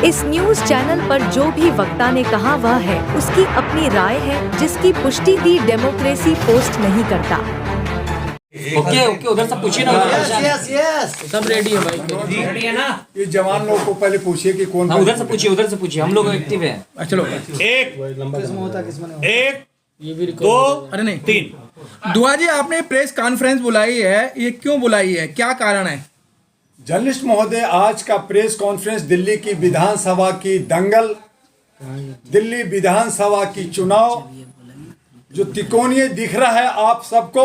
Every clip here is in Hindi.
इस न्यूज चैनल पर जो भी वक्ता ने कहा वह है उसकी अपनी राय है, जिसकी पुष्टि दी डेमोक्रेसी पोस्ट नहीं करता। ओके उधर से पूछिए ना। यस सब रेडी है भाई, रेडी है ना। ये जवान लोगों को पहले पूछिए कि कौन। हाँ, उधर से पूछिए, हम लोग एक्टिव हैं। चलो एक दो अरे नहीं 3। दुआ जी, आपने प्रेस कॉन्फ्रेंस बुलाई है, ये क्यों बुलाई है, क्या कारण है? जर्नलिस्ट महोदय, आज का प्रेस कॉन्फ्रेंस दिल्ली की विधानसभा की दंगल, दिल्ली विधानसभा की चुनाव जो तिकोनिये दिख रहा है आप सबको,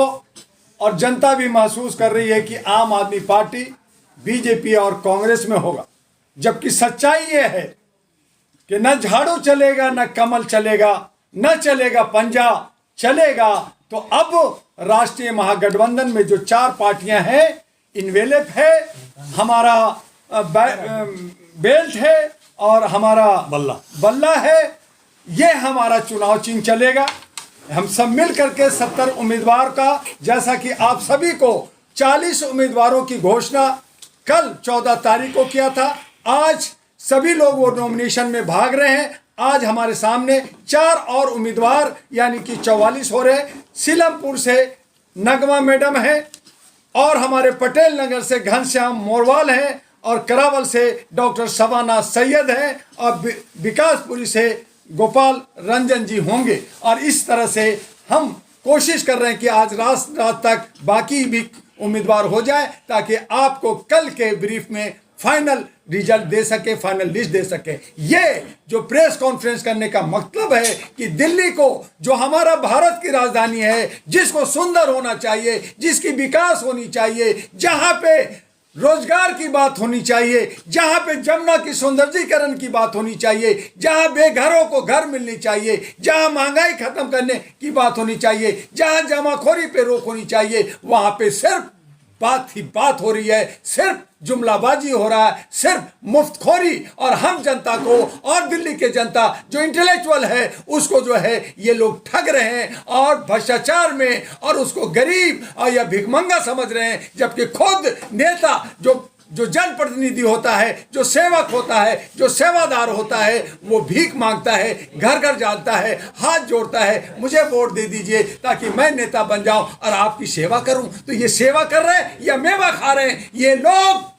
और जनता भी महसूस कर रही है कि आम आदमी पार्टी बीजेपी और कांग्रेस में होगा, जबकि सच्चाई ये है कि न झाड़ू चलेगा, न कमल चलेगा, न चलेगा पंजा चलेगा। तो अब राष्ट्रीय महागठबंधन में जो 4 पार्टियां हैं, इनवेलेप है, हमारा बेल्ट है और हमारा बल्ला है, ये हमारा चुनाव चिन्ह चलेगा। हम सब मिल करके 70 उम्मीदवार का, जैसा कि आप सभी को 40 उम्मीदवारों की घोषणा कल 14 तारीख को किया था, आज सभी लोग वो नॉमिनेशन में भाग रहे हैं। आज हमारे सामने 4 और उम्मीदवार यानी कि 44 हो रहे। सीलमपुर से नगमा मैडम है, और हमारे पटेल नगर से घनश्याम मोरवाल हैं, और करावल से डॉक्टर शबाना सैयद हैं, और विकासपुरी से गोपाल रंजन जी होंगे। और इस तरह से हम कोशिश कर रहे हैं कि आज रात तक बाकी भी उम्मीदवार हो जाए, ताकि आपको कल के ब्रीफ में फाइनल रिजल्ट दे सके, फाइनल लिस्ट दे सके। ये जो प्रेस कॉन्फ्रेंस करने का मतलब है कि दिल्ली को, जो हमारा भारत की राजधानी है, जिसको सुंदर होना चाहिए, जिसकी विकास होनी चाहिए, जहां पे रोजगार की बात होनी चाहिए, जहां पे जमुना की सौंदर्यीकरण की बात होनी चाहिए, जहां बेघरों को घर मिलनी चाहिए, जहां महंगाई खत्म करने की बात होनी चाहिए, जहां जमाखोरी पे रोक होनी चाहिए, वहां पे सिर्फ बात ही बात हो रही है, सिर्फ जुमलाबाजी हो रहा है, सिर्फ मुफ्तखोरी। और हम जनता को, और दिल्ली के जनता जो इंटेलेक्चुअल है, उसको जो है ये लोग ठग रहे हैं और भ्रष्टाचार में, और उसको गरीब और या भिखमंगा समझ रहे हैं। जबकि खुद नेता जो जनप्रतिनिधि होता है, जो सेवक होता है, जो सेवादार होता है, वो भीख मांगता है, घर घर जाता है, हाथ जोड़ता है, मुझे वोट दे दीजिए ताकि मैं नेता बन जाऊं और आपकी सेवा करूं। तो ये सेवा कर रहे हैं या मेवा खा रहे हैं? ये लोग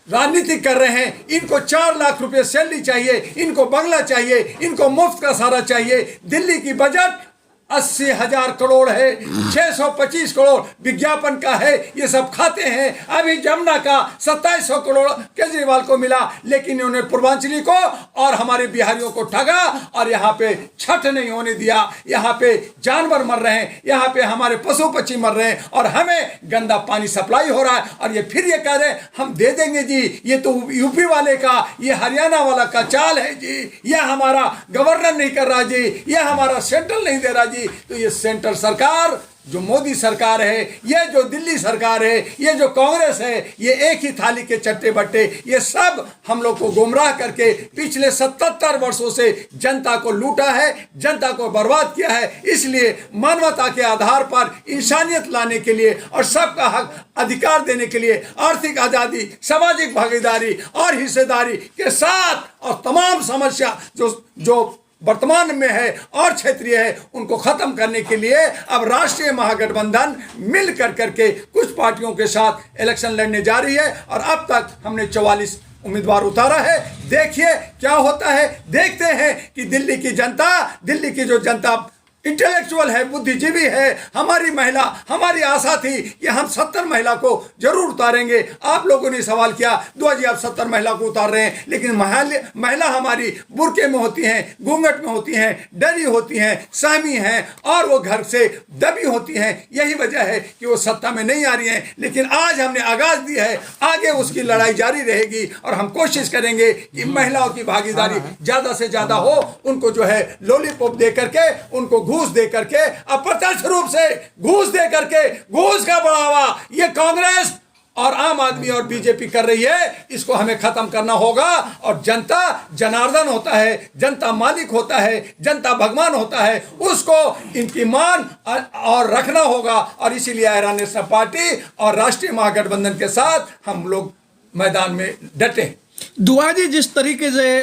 राजनीति कर रहे हैं। इनको 4 लाख रुपए सैलरी चाहिए, इनको बंगला चाहिए, इनको मुफ्त का सारा चाहिए। दिल्ली की बजट 80,000 करोड़ है, 625 करोड़ विज्ञापन का है, ये सब खाते हैं। अभी जमुना का 2700 करोड़ केजरीवाल को मिला, लेकिन इन्होंने पूर्वांचली को और हमारे बिहारियों को ठगा, और यहाँ पे छठ नहीं होने दिया। यहाँ पे जानवर मर रहे हैं, यहाँ पे हमारे पशु पक्षी मर रहे हैं, और हमें गंदा पानी सप्लाई हो रहा है। और ये फिर ये कह रहे हैं हम दे देंगे जी, ये तो यूपी वाले का, ये हरियाणा वाला का चाल है जी, ये हमारा गवर्नर नहीं कर रहा जी, ये हमारा सेंट्रल नहीं दे रहा जी। तो ये सेंट्रल सरकार, जो मोदी सरकार है, ये जो दिल्ली सरकार है, ये जो कांग्रेस है, ये एक ही थाली के चट्टे बट्टे, ये सब हम लोग को गुमराह करके पिछले 77 वर्षों से जनता को लूटा है, जनता को बर्बाद किया है। इसलिए मानवता के आधार पर इंसानियत लाने के लिए और सबका हक अधिकार देने के लिए, आर्थिक आज़ादी, सामाजिक भागीदारी और हिस्सेदारी के साथ, और तमाम समस्या जो वर्तमान में है और क्षेत्रीय है, उनको खत्म करने के लिए अब राष्ट्रीय महागठबंधन मिल करके कुछ पार्टियों के साथ इलेक्शन लड़ने जा रही है। और अब तक हमने 44 उम्मीदवार उतारा है। देखिए क्या होता है, देखते हैं कि दिल्ली की जो जनता इंटेलेक्चुअल है, बुद्धिजीवी है, हमारी महिला, हमारी आशा थी कि हम 70 महिला को जरूर उतारेंगे। आप लोगों ने सवाल किया दुआ जी आप 70 महिला को उतार रहे हैं, लेकिन महिला हमारी बुर्के में होती हैं, घूंघट में होती हैं, डरी होती हैं, सहमी हैं, और वो घर से दबी होती हैं। यही वजह है कि वो सत्ता में नहीं आ रही हैं। लेकिन आज हमने आगाज दी है, आगे उसकी लड़ाई जारी रहेगी, और हम कोशिश करेंगे कि महिलाओं की भागीदारी ज़्यादा से ज़्यादा हो, उनको जो है लॉलीपॉप दे करके, उनको घूस दे करके, अप्रत्यक्ष रूप से घूस दे करके, घूस का बढ़ावा ये कांग्रेस और आम आदमी और बीजेपी कर रही है। इसको हमें खत्म करना होगा। और जनता जनार्दन होता है, जनता मालिक होता है, जनता भगवान होता है, उसको इनकी मान और रखना होगा। और इसीलिए आयरन नेशनल पार्टी और राष्ट्रीय महागठबंधन के साथ हम लोग मैदान में डटे। दुआ जी, जिस तरीके से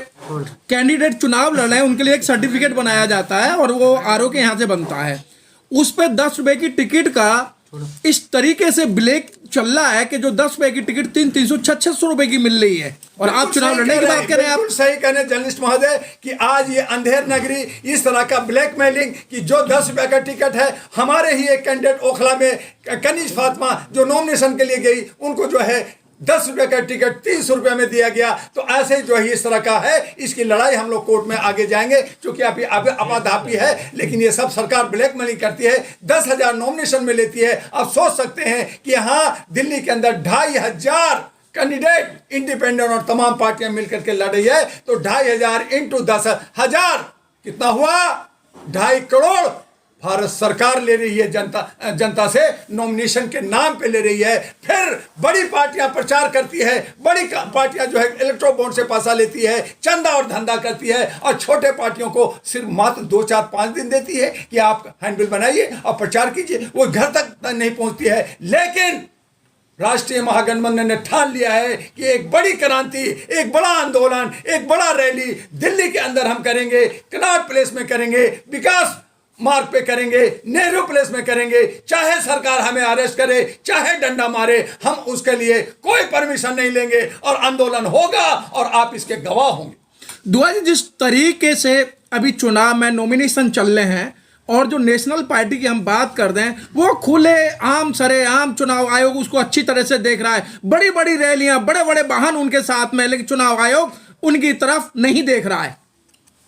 कैंडिडेट चुनाव लड़ रहे हैं उनके लिए एक सर्टिफिकेट बनाया जाता है और वो आरओ के यहाँ से बनता है, उस पे 10 रुपए की टिकट का इस तरीके से ब्लैक चल रहा है कि जो 10 रुपए की टिकट 300-600 रुपए की मिल रही है और आप चुनाव लड़ने की बात कर रहे हैं। आप सही कह रहे हैं जर्नलिस्ट महोदय कि आज ये अंधेर नगरी इस तरह का ब्लैकमेलिंग कि जो 10 रुपए का टिकट है, हमारे ही एक कैंडिडेट ओखला में कनीज फातिमा जो नॉमिनेशन के लिए गई, उनको जो है 10 रुपए का टिकट 300 रुपए में दिया गया। तो ऐसे जो है इस तरह का है, इसकी लड़ाई हम लोग कोर्ट में आगे जाएंगे, क्योंकि अभी अपाधापी है, लेकिन ये सब सरकार ब्लैकमेलिंग करती है, 10,000 नॉमिनेशन में लेती है। आप सोच सकते हैं कि यहाँ दिल्ली के अंदर 2,500 कैंडिडेट इंडिपेंडेंट और तमाम पार्टियां मिलकर के लड़ रही है, तो 2,500 इंटू 10,000 कितना हुआ? 2.5 करोड़ भारत सरकार ले रही है जनता से, नॉमिनेशन के नाम पे ले रही है। फिर बड़ी पार्टियां प्रचार करती है, बड़ी पार्टियां जो है इलेक्ट्रो बॉन्ड से पैसा लेती है, चंदा और धंधा करती है, और छोटे पार्टियों को सिर्फ मात्र 2, 4, 5 दिन देती है कि आप हैंडबिल बनाइए और प्रचार कीजिए, वो घर तक नहीं पहुंचती है। लेकिन राष्ट्रीय महागठबंधन ने ठान लिया है कि एक बड़ी क्रांति, एक बड़ा आंदोलन, एक बड़ा रैली दिल्ली के अंदर हम करेंगे, कनॉट प्लेस में करेंगे, विकास मार्ग पे करेंगे, नेहरू प्लेस में करेंगे, चाहे सरकार हमें अरेस्ट करे, चाहे डंडा मारे, हम उसके लिए कोई परमिशन नहीं लेंगे और आंदोलन होगा और आप इसके गवाह होंगे। दुआ जी, जिस तरीके से अभी चुनाव में नॉमिनेशन चल रहे हैं और जो नेशनल पार्टी की हम बात कर रहे हैं, वो खुले आम सरेआम चुनाव आयोग उसको अच्छी तरह से देख रहा है, बड़ी बड़ी रैलियां, बड़े बड़े वाहन उनके साथ में, लेकिन चुनाव आयोग उनकी तरफ नहीं देख रहा है।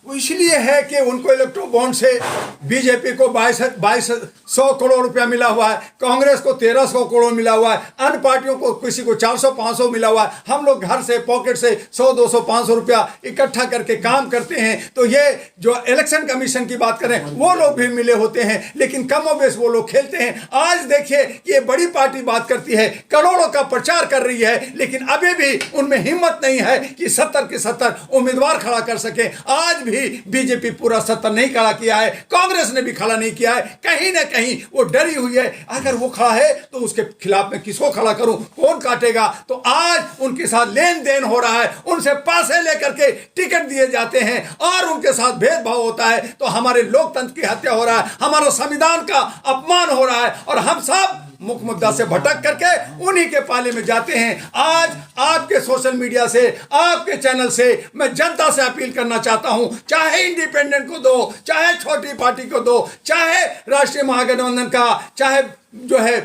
वो इसलिए है कि उनको इलेक्ट्रो बॉन्ड से बीजेपी को 2200 करोड़ रुपया मिला हुआ है, कांग्रेस को 1300 करोड़ मिला हुआ है, अन्य पार्टियों को किसी को 400-500 मिला हुआ है। हम लोग घर से पॉकेट से 100-200-500 रुपया इकट्ठा करके काम करते हैं। तो ये जो इलेक्शन कमीशन की बात करें, वो लोग भी मिले होते हैं, लेकिन कमोबेश वो लोग खेलते हैं। आज देखिए ये बड़ी पार्टी बात करती है, करोड़ों का प्रचार कर रही है, लेकिन अभी भी उनमें हिम्मत नहीं है कि 70 के 70 उम्मीदवार खड़ा कर सके। आज भी बीजेपी पूरा 70 नहीं खड़ा किया है, कांग्रेस ने भी खड़ा नहीं किया है, कहीं ना कहीं वो डरी हुई है। अगर वो खड़ा है तो उसके खिलाफ मैं किसको खड़ा करूं, कौन काटेगा? तो आज उनके साथ लेन देन हो रहा है, उनसे पैसे लेकर के टिकट दिए जाते हैं और उनके साथ भेदभाव होता है। तो हमारे लोकतंत्र की हत्या हो रहा है, हमारा संविधान का अपमान हो रहा है, और हम सब मुख्य मुद्दा से भटक करके उन्हीं के पाले में जाते हैं। आज आपके सोशल मीडिया से, आपके चैनल से मैं जनता से अपील करना चाहता हूं, चाहे इंडिपेंडेंट को दो, चाहे छोटी पार्टी को दो, चाहे राष्ट्रीय महागठबंधन का, चाहे जो है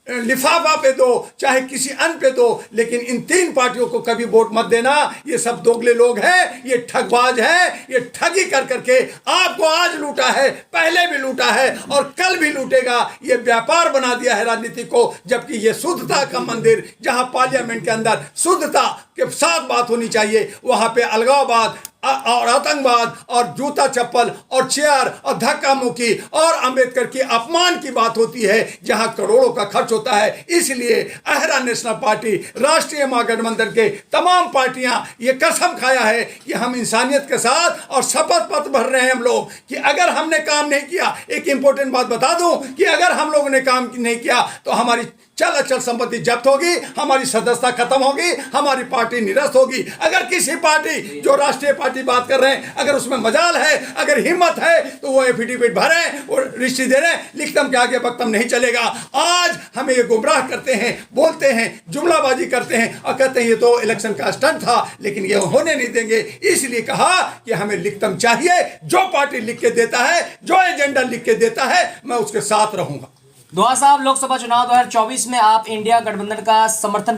लिफाफा पे दो, चाहे किसी अन्य पे दो, लेकिन इन 3 पार्टियों को कभी वोट मत देना। ये सब दोगले लोग हैं, ये ठगबाज हैं, ये ठगी कर करके आपको आज लूटा है, पहले भी लूटा है और कल भी लूटेगा। ये व्यापार बना दिया है राजनीति को, जबकि ये शुद्धता का मंदिर, जहां पार्लियामेंट के अंदर शुद्धता के साथ बात होनी चाहिए, वहां पे अलगाववाद और आतंकवाद और जूता चप्पल और चेयर और धक्का मुक्की और अंबेडकर की अपमान की बात होती है, जहां करोड़ों का खर्च होता है। इसलिए अहरा नेशनल पार्टी, राष्ट्रीय महागठबंधन के तमाम पार्टियां ये कसम खाया है कि हम इंसानियत के साथ और शपथ पत्र भर रहे हैं हम लोग कि अगर हमने काम नहीं किया, एक इंपॉर्टेंट बात बता दूं कि अगर हम लोगों ने काम नहीं किया तो हमारी चल अचल संपत्ति जब्त होगी, हमारी सदस्यता खत्म होगी, हमारी पार्टी निरस्त होगी। अगर किसी पार्टी, जो राष्ट्रीय पार्टी बात कर रहे हैं, अगर उसमें मजाल है, अगर हिम्मत है, तो वो एफिडेविट भरे, वो रजिस्ट्री दे रहे, लिखतम के आगे बक्तम नहीं चलेगा। आज हमें ये गुमराह करते हैं, बोलते हैं, जुमलाबाजी करते हैं और कहते हैं ये तो इलेक्शन का स्टंट था, लेकिन ये होने नहीं देंगे। इसलिए कहा कि हमें लिखतम चाहिए, जो पार्टी लिख के देता है, जो एजेंडा लिख के देता है, मैं उसके साथ रहूंगा। दुआ साहब, लोकसभा चुनाव 2024 में आप इंडिया गठबंधन का समर्थन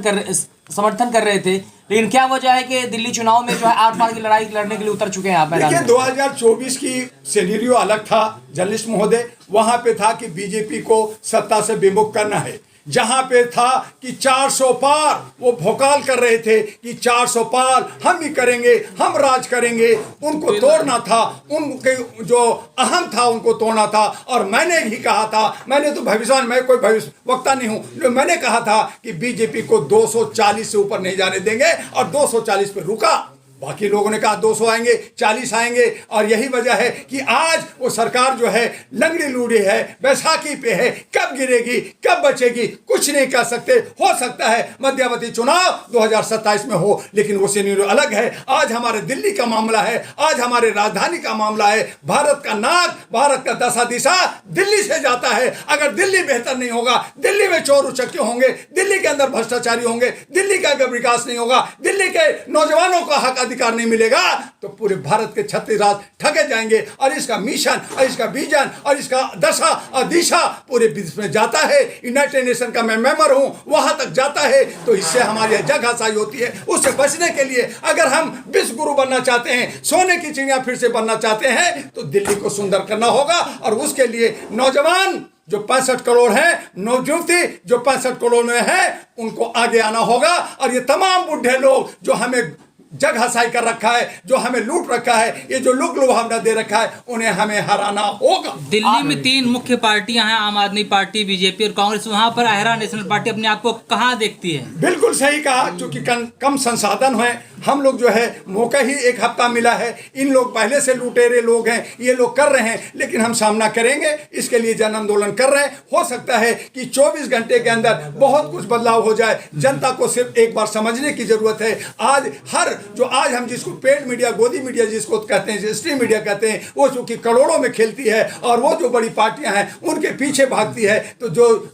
कर रहे थे, लेकिन क्या वजह है कि दिल्ली चुनाव में जो है आर पार की लड़ाई लड़ने के लिए उतर चुके हैं आप मैदान में? देखिए 2024 की सिनेरियो अलग था जर्नलिस्ट महोदय। वहां पे था कि बीजेपी को सत्ता से विमुख करना है, जहां पे था कि 400 पार, वो भोकाल कर रहे थे कि 400 पार हम ही करेंगे, हम राज करेंगे। उनको तोड़ना था, उनके जो अहम था उनको तोड़ना था। और मैंने ही कहा था, मैंने तो भविष्यवाणी, मैं कोई भविष्य वक्ता नहीं हूं, मैंने कहा था कि बीजेपी को 240 से ऊपर नहीं जाने देंगे और 240 पे रुका। बाकी लोगों ने कहा 200 आएंगे, 40 आएंगे। और यही वजह है कि आज वो सरकार जो है लंगड़ी लूड़ी है, बैसाखी पे है। कब गिरेगी, कब बचेगी, कुछ नहीं कह सकते। हो सकता है मध्यावधि चुनाव 2027 में हो, लेकिन वो सिनेरियो अलग है। आज हमारे दिल्ली का मामला है, आज हमारे राजधानी का मामला है। भारत का नाक, भारत का दशा दिशा दिल्ली से जाता है। अगर दिल्ली बेहतर नहीं होगा, दिल्ली में चोर उचक्के होंगे, दिल्ली के अंदर भ्रष्टाचारी होंगे, दिल्ली का अगर विकास नहीं होगा, दिल्ली के नौजवानों का हक अधिकार नहीं मिलेगा, तो पूरे भारत के 36 राज्य ठगे जाएंगे। और इसका मिशन और इसका विजन और इसका दशा और दिशा पूरे विश्व में जाता है। यूनाइटेड नेशन का मैं मेंबर हूं, वहां तक जाता है। तो इससे हमारी जगहसाई होती है। उससे बचने के लिए अगर हम विश्व गुरु बनना चाहते हैं, सोने की चिड़िया फिर से बनना चाहते हैं, तो दिल्ली को सुंदर करना होगा। और उसके लिए नौजवान जो 65 करोड़ हैं, नवयुवती जो 65 करोड़ में है, उनको आगे आना होगा। और ये तमाम बुढ़े लोग जो हमें जग हसाई कर रखा है, जो हमें लूट रखा है, ये जो लुक लुभावना दे रखा है, उन्हें हमें हराना होगा। दिल्ली में 3 मुख्य पार्टियां हैं, आम आदमी पार्टी, बीजेपी और कांग्रेस। वहां पर आहरा नेशनल पार्टी अपने आप को कहां देखती है? बिल्कुल सही कहा, क्योंकि कम संसाधन है। हम लोग जो है मौका ही एक हफ्ता मिला है। इन लोग पहले से लुटेरे लोग हैं, ये लोग कर रहे हैं, लेकिन हम सामना करेंगे। इसके लिए जन आंदोलन कर रहे हैं। हो सकता है कि 24 घंटे के अंदर बहुत कुछ बदलाव हो जाए। जनता को सिर्फ एक बार समझने की जरूरत है। आज हम जिसको पेड मीडिया, गोदी मीडिया जिसको कहते हैं, स्ट्रीम मीडिया कहते हैं, वो चूंकि करोड़ों में खेलती है और वो जो बड़ी पार्टियां हैं उनके पीछे भागती है, तो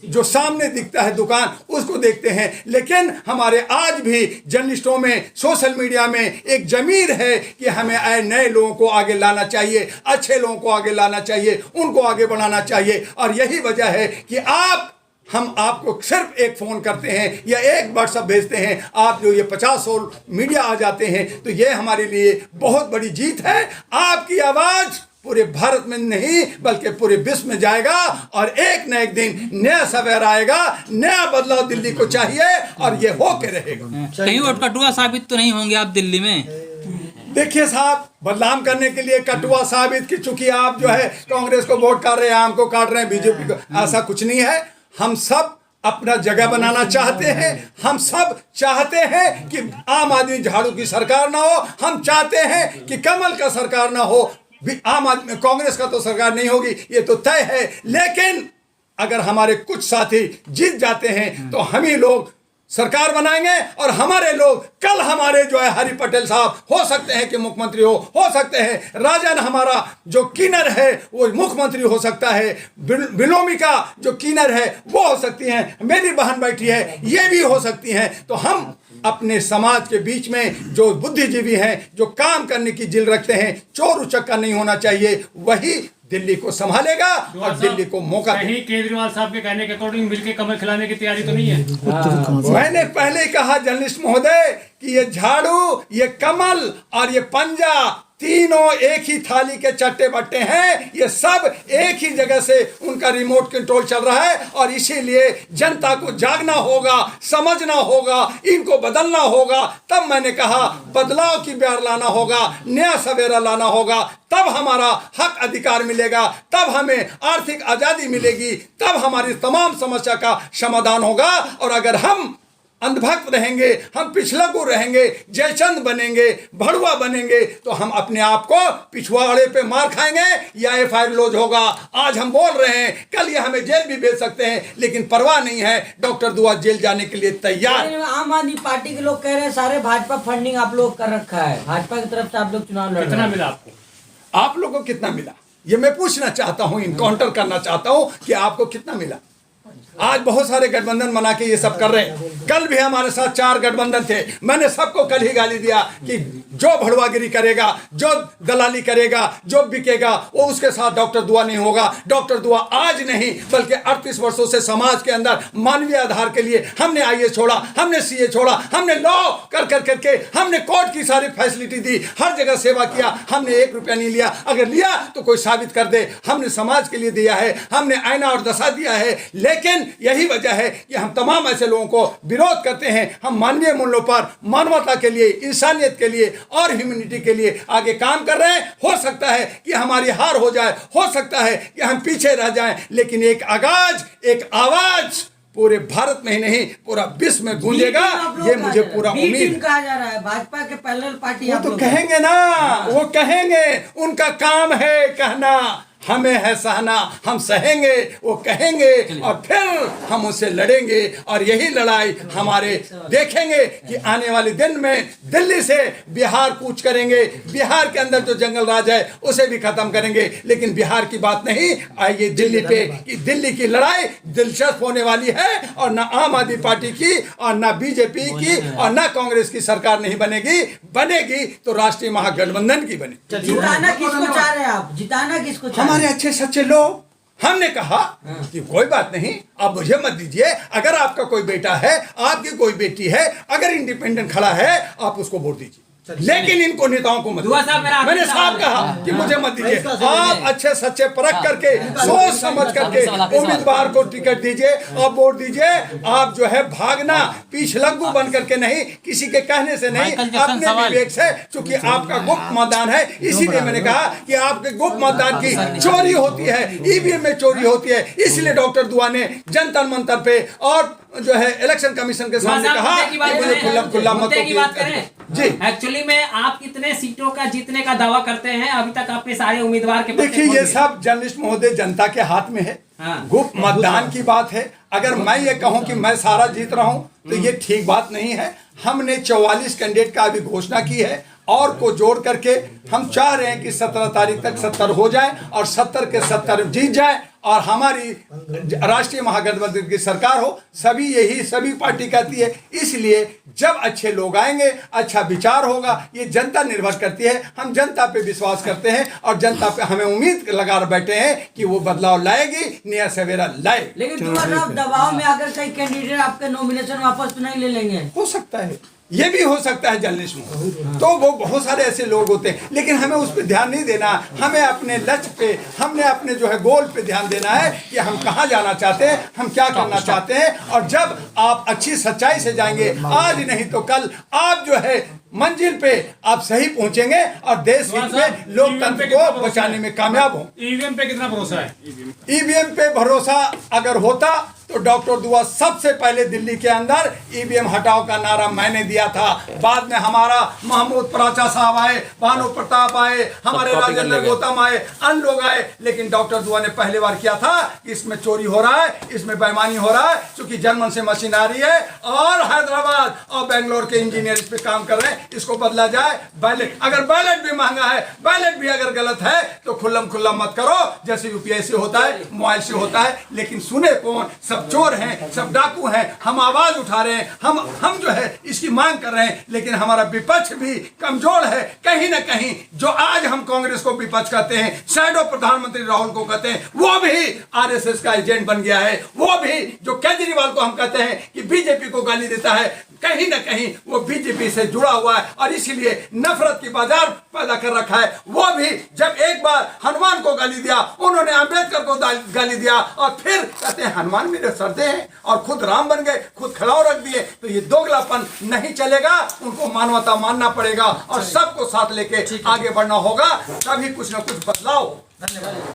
जो सामने दिखता है दुकान उसको देखते हैं। लेकिन हमारे आज भी जर्नलिस्टों में, सोशल मीडिया में एक जमीर है कि हमें नए लोगों को आगे लाना चाहिए, अच्छे लोगों को आगे लाना चाहिए, उनको आगे बढ़ाना चाहिए। और यही वजह है कि हम आपको सिर्फ एक फोन करते हैं या एक व्हाट्सएप भेजते हैं, आप जो ये 50 मीडिया आ जाते हैं, तो ये हमारे लिए बहुत बड़ी जीत है। आपकी आवाज पूरे भारत में नहीं बल्कि पूरे विश्व में जाएगा। और एक न एक दिन नया सवेरा आएगा, नया बदलाव दिल्ली को चाहिए और ये होके रहेगा। कहीं वोट कटुआ साबित तो नहीं होंगे आप दिल्ली में? देखिए साहब, बदलाव करने के लिए कटुआ साबित कि चूंकि आप जो है कांग्रेस को वोट कर रहे हैं, आम को काट रहे हैं, बीजेपी को, ऐसा कुछ नहीं है। हम सब अपना जगह बनाना चाहते हैं। हम सब चाहते हैं कि आम आदमी झाड़ू की सरकार ना हो। हम चाहते हैं कि कमल का सरकार ना हो। आम आदमी, कांग्रेस का तो सरकार नहीं होगी, ये तो तय है। लेकिन अगर हमारे कुछ साथी जीत जाते हैं तो हम ही लोग सरकार बनाएंगे। और हमारे लोग, कल हमारे जो है हरि पटेल साहब हो सकते हैं कि मुख्यमंत्री हो सकते हैं। राजन हमारा जो किन्नर है वो मुख्यमंत्री हो सकता है। बिलोमी का जो किन्नर है वो हो सकती हैं। मेरी बहन बैठी है, ये भी हो सकती हैं। तो हम अपने समाज के बीच में जो बुद्धिजीवी हैं, जो काम करने की जिल रखते हैं, चोर उचक्का नहीं होना चाहिए, वही दिल्ली को संभालेगा और दिल्ली को मौका देगा। केजरीवाल साहब के कहने के अकॉर्डिंग मिलकर कमल खिलाने की तैयारी तो नहीं है? मैंने पहले कहा जर्नलिस्ट महोदय कि ये झाड़ू, ये कमल और ये पंजा तीनों एक ही थाली के चट्टे बट्टे हैं। ये सब एक ही जगह से उनका रिमोट कंट्रोल चल रहा है। और इसीलिए जनता को जागना होगा, समझना होगा, इनको बदलना होगा। तब मैंने कहा बदलाव की बयार लाना होगा, नया सवेरा लाना होगा। तब हमारा हक अधिकार मिलेगा, तब हमें आर्थिक आजादी मिलेगी, तब हमारी तमाम समस्या का समाधान होगा। और अगर हम अंधभक्त रहेंगे, हम पिछलगू रहेंगे, जयचंद बनेंगे, भड़ुआ बनेंगे, तो हम अपने आप को पिछवाड़े पे मार खाएंगे या FIR लॉज होगा। आज हम बोल रहे हैं, कल ये हमें जेल भी भेज सकते हैं, लेकिन परवाह नहीं है। डॉक्टर दुआ जेल जाने के लिए तैयार। आम आदमी पार्टी के लोग कह रहे हैं सारे भाजपा फंडिंग आप लोग कर रखा है, भाजपा की तरफ से आप लोग चुनाव लड़ रहे हैं। कितना मिला आपको? आप लोगों को कितना मिला ये मैं पूछना चाहता हूं, इनकाउंटर करना चाहता हूं कि आपको कितना मिला। आज बहुत सारे गठबंधन बना के ये सब कर रहे हैं। कल भी हमारे साथ 4 गठबंधन थे। मैंने सबको कल ही गाली दिया कि जो भड़वागिरी करेगा, जो दलाली करेगा, जो बिकेगा, वो उसके साथ डॉक्टर दुआ नहीं होगा। डॉक्टर दुआ आज नहीं बल्कि 38 वर्षों से समाज के अंदर मानवीय आधार के लिए हमने IAS छोड़ा, हमने CA छोड़ा, हमने लॉ करके हमने कोर्ट की सारी फैसिलिटी दी, हर जगह सेवा किया। हमने 1 रुपया नहीं लिया। अगर लिया तो कोई साबित कर दे। हमने समाज के लिए दिया है, हमने आईना और दशा दिया है। लेकिन यही वजह है कि हम तमाम ऐसे लोगों को विरोध करते हैं। हम मानवीय मूल्यों पर, मानवता के लिए, इंसानियत के लिए और ह्यूमैनिटी के लिए आगे काम कर रहे हैं। हो सकता है कि हमारी हार हो जाए, हो सकता है कि हम पीछे रह जाएं, लेकिन एक आगाज, एक आवाज पूरे भारत में ही नहीं पूरा विश्व में गूंजेगा, ये मुझे पूरा बी टीम उम्मीद है। कहा जा रहा है, भाजपा के पैरेलल पार्टी वो आप तो लोग कहेंगे ना, वो कहेंगे, उनका काम है कहना, हमें है सहना, हम सहेंगे, वो कहेंगे और फिर हम उससे लड़ेंगे। और यही लड़ाई हमारे देखेंगे कि आने वाले दिन में दिल्ली से बिहार कूच करेंगे, बिहार के अंदर जो जंगल राज है उसे भी खत्म करेंगे। लेकिन बिहार की बात नहीं, आइए दिल्ली पे, कि दिल्ली की लड़ाई दिलचस्प होने वाली है और ना आम आदमी पार्टी की और ना बीजेपी की और ना कांग्रेस की सरकार नहीं बनेगी, बनेगी तो राष्ट्रीय महागठबंधन की बनेगी। जिताना किसको चाह रहे हैं आप, जिताना किसको चाह रहे हैं? हमारे अच्छे सच्चे लोग। हमने कहा कि कोई बात नहीं, आप मुझे मत दीजिए, अगर आपका कोई बेटा है, आपकी कोई बेटी है, अगर इंडिपेंडेंट खड़ा है, आप उसको वोट दीजिए, लेकिन इनको नेताओं को मत दीजिए। मैंने साफ कहा कि मुझे मत दीजिए, आप अच्छे सच्चे परख करके, सोच समझ करके उम्मीदवार को टिकट दीजिए और वोट दीजिए। आप जो है भागना पीछलग्गू बन करके नहीं, किसी के कहने से नहीं, अपने विवेक से, क्योंकि आपका गुप्त मतदान है। इसीलिए मैंने कहा कि आपके गुप्त मतदान की चोरी होती है, ईवीएम में चोरी होती है। इसलिए डॉक्टर दुआ ने जंतर मंतर पे और जो है इलेक्शन कमीशन के सामने कहा कि मुझे खुल्ला मत जी। एक्चुअली में आप कितने सीटों का जीतने का दावा करते हैं? अभी तक आपने सारे उम्मीदवार के देखिए, ये सब जर्नलिस्ट महोदय जनता के हाथ में है। गुप्त मतदान की बात है। अगर मैं ये कहूं कि मैं सारा जीत रहा हूं तो ये ठीक बात नहीं है। हमने 44 कैंडिडेट का अभी घोषणा की है और को जोड़ करके हम चाह रहे हैं कि 17 तारीख तक 70 हो जाए और 70 के 70 जीत जाए और हमारी राष्ट्रीय महागठबंधन की सरकार हो। सभी पार्टी कहती है। इसलिए जब अच्छे लोग आएंगे, अच्छा विचार होगा, ये जनता निर्भर करती है। हम जनता पे विश्वास करते हैं और जनता पे हमें उम्मीद लगा बैठे हैं कि वो बदलाव लाएगी, नया सवेरा लाएगी। लेकिन दबाव में अगर कई कैंडिडेट आपके नॉमिनेशन वापस तो नहीं ले लेंगे? हो सकता है, ये भी हो सकता है जर्नलिस्ट में, तो वो बहुत सारे ऐसे लोग होते हैं। लेकिन हमें उस पर ध्यान नहीं देना, हमें अपने लक्ष्य पे, हमने अपने जो है गोल पे ध्यान देना है कि हम कहाँ जाना चाहते हैं, हम क्या करना चाहते हैं। और जब आप अच्छी सच्चाई से जाएंगे, आज नहीं तो कल, आप जो है मंजिल पे आप सही पहुंचेंगे और देश हित में लोकतंत्र को बचाने में कामयाब हो। ईवीएम पे कितना भरोसा है? ईवीएम पे भरोसा अगर होता तो डॉक्टर दुआ सबसे पहले दिल्ली के अंदर ईवीएम हटाओ का नारा मैंने दिया था। बाद में हमारा महमूद पराचा साहब आए, भानु प्रताप आए, हमारे राजेंद्र गौतम आए, अन्य लोग आए, लेकिन डॉक्टर दुआ ने पहले बार किया था कि इसमें चोरी हो रहा है, इसमें बेईमानी हो रहा है, क्योंकि जर्मन से मशीन आ रही है और हैदराबाद और बेंगलोर के इंजीनियर इस पे काम कर रहे हैं, इसको बदला जाए। बैलेट, अगर बैलेट भी महंगा है, बैलेट भी अगर गलत है तो खुल्ला मत करो, जैसे यूपीआई से होता है, मोबाइल से होता है। लेकिन सुने कौन? सब चोर हैं, सब डाकू हैं। हम आवाज उठा रहे हैं, हम जो है इसकी मांग कर रहे हैं, लेकिन हमारा विपक्ष भी कमजोर है। कहीं ना कहीं जो आज हम कांग्रेस को विपक्ष कहते हैं, शैडो प्रधानमंत्री राहुल को कहते हैं, वो भी आरएसएस का एजेंट बन गया है। वो भी जो केजरीवाल को हम कहते हैं कि बीजेपी को गाली देता है, कहीं ना कहीं वो बीजेपी से जुड़ा हुआ है और इसीलिए नफरत की बाजार पैदा कर रखा है। वो भी जब एक बार हनुमान को गाली दिया, उन्होंने अंबेडकर को गाली दिया और फिर कहते हैं हनुमान मेरे सरदे हैं और खुद राम बन गए, खुद खड़ाव रख दिए। तो ये दोगलापन नहीं चलेगा, उनको मानवता मानना पड़ेगा और सबको साथ लेके आगे बढ़ना होगा, तभी कुछ ना कुछ बदलाव। धन्यवाद।